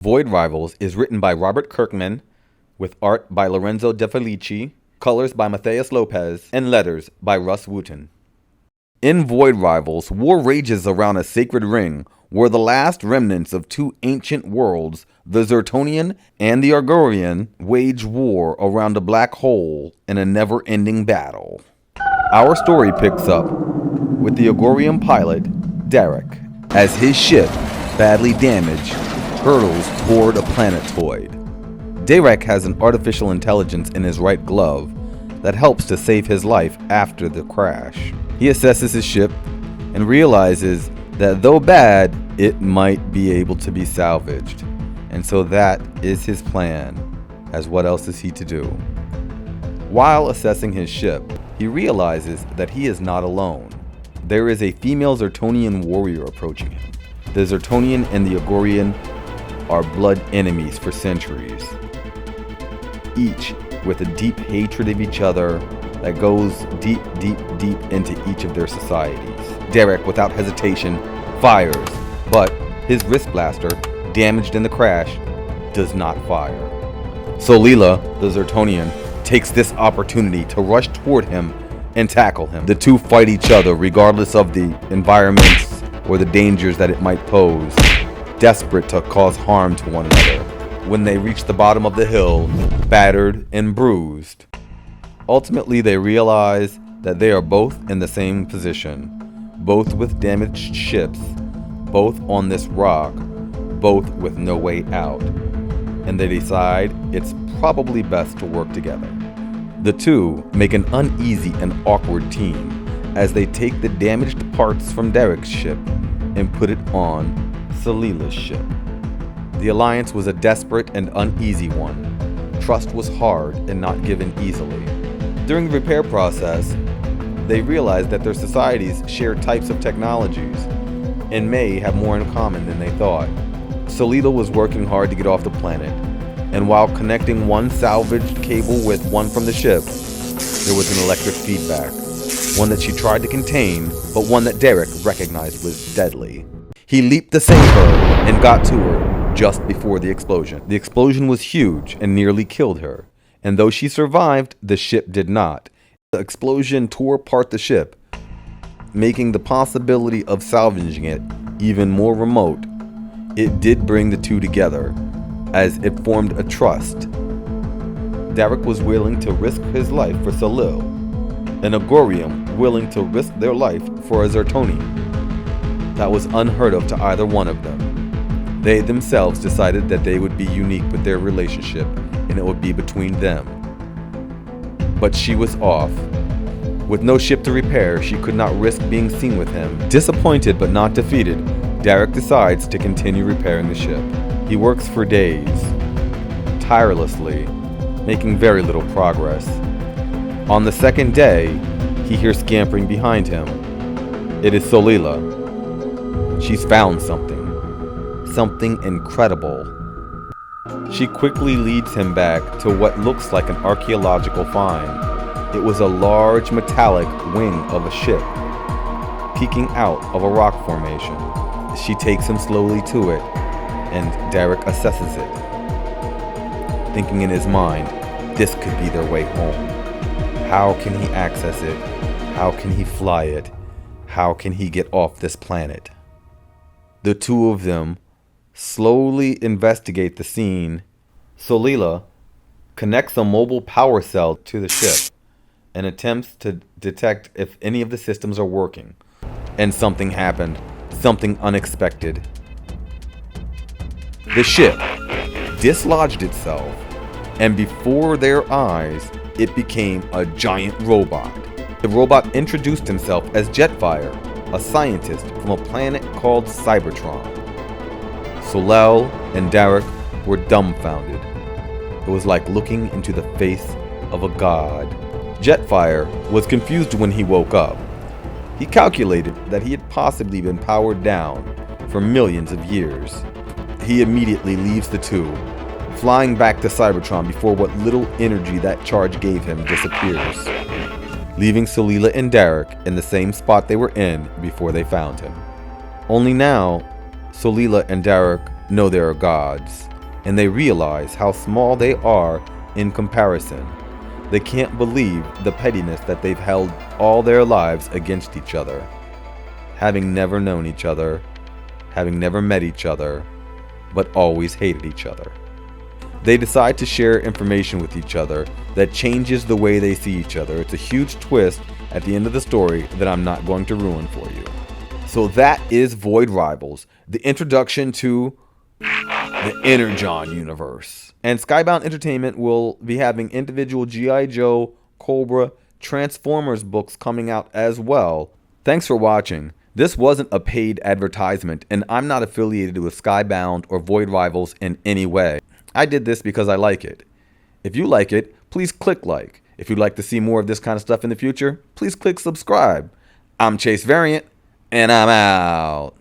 Void Rivals is written by Robert Kirkman, with art by Lorenzo De Felici, colors by Matthias Lopez, and letters by Russ Wooten. In Void Rivals, war rages around a sacred ring where the last remnants of two ancient worlds, the Zertonian and the Argorian, wage war around a black hole in a never-ending battle. Our story picks up with the Argorian pilot, Derek, as his ship, badly damaged, hurtles toward a planetoid. Derek has an artificial intelligence in his right glove that helps to save his life after the crash. He assesses his ship and realizes that though bad, it might be able to be salvaged. And so that is his plan, as what else is he to do? While assessing his ship, he realizes that he is not alone. There is a female Zertonian warrior approaching him. The Zertonian and the Argorian are blood enemies for centuries, each with a deep hatred of each other that goes deep into each of their societies. Derek, without hesitation, fires, but his wrist blaster, damaged in the crash, does not fire. Solila, the Zertonian, takes this opportunity to rush toward him and tackle him. The two fight each other regardless of the environments or the dangers that it might pose, desperate to cause harm to one another. When they reach the bottom of the hill, battered and bruised, ultimately they realize that they are both in the same position, both with damaged ships, both on this rock, both with no way out, and they decide it's probably best to work together. The two make an uneasy and awkward team as they take the damaged parts from Derek's ship and put it on Solila's ship. The alliance was a desperate and uneasy one. Trust was hard and not given easily. During the repair process, they realized that their societies share types of technologies and may have more in common than they thought. Solila was working hard to get off the planet, and while connecting one salvaged cable with one from the ship, there was an electric feedback, one that she tried to contain, but one that Derek recognized was deadly. He leaped to save her and got to her just before the explosion. The explosion was huge and nearly killed her, and though she survived, the ship did not. The explosion tore apart the ship, making the possibility of salvaging it even more remote. It did bring the two together, as it formed a trust. Derek was willing to risk his life for Solil, an Argorian willing to risk their life for a Zertonian. That was unheard of to either one of them. They themselves decided that they would be unique with their relationship, and it would be between them. But she was off. With no ship to repair, she could not risk being seen with him. Disappointed but not defeated, Derek decides to continue repairing the ship. He works for days, tirelessly, making very little progress. On the second day, he hears scampering behind him. It is Solila. She's found something incredible. She quickly leads him back to what looks like an archaeological find. It was a large metallic wing of a ship, peeking out of a rock formation. She takes him slowly to it, and Derek assesses it, thinking in his mind, this could be their way home. How can he access it? How can he fly it? How can he get off this planet? The two of them slowly investigate the scene. Solila connects a mobile power cell to the ship and attempts to detect if any of the systems are working. And something happened, something unexpected. The ship dislodged itself, and before their eyes, it became a giant robot. The robot introduced himself as Jetfire, a scientist from a planet called Cybertron. Solel and Derek were dumbfounded. It was like looking into the face of a god. Jetfire was confused when he woke up. He calculated that he had possibly been powered down for millions of years. He immediately leaves the two, flying back to Cybertron before what little energy that charge gave him disappears, leaving Solila and Derek in the same spot they were in before they found him. Only now, Solila and Derek know they are gods, and they realize how small they are in comparison. They can't believe the pettiness that they've held all their lives against each other, having never known each other, having never met each other, but always hated each other. They decide to share information with each other that changes the way they see each other. It's a huge twist at the end of the story that I'm not going to ruin for you. So that is Void Rivals, the introduction to the Energon universe. And Skybound Entertainment will be having individual G.I. Joe, Cobra, Transformers books coming out as well. Thanks for watching. This wasn't a paid advertisement, and I'm not affiliated with Skybound or Void Rivals in any way. I did this because I like it. If you like it, please click like. If you'd like to see more of this kind of stuff in the future, please click subscribe. I'm Chase Variant, and I'm out.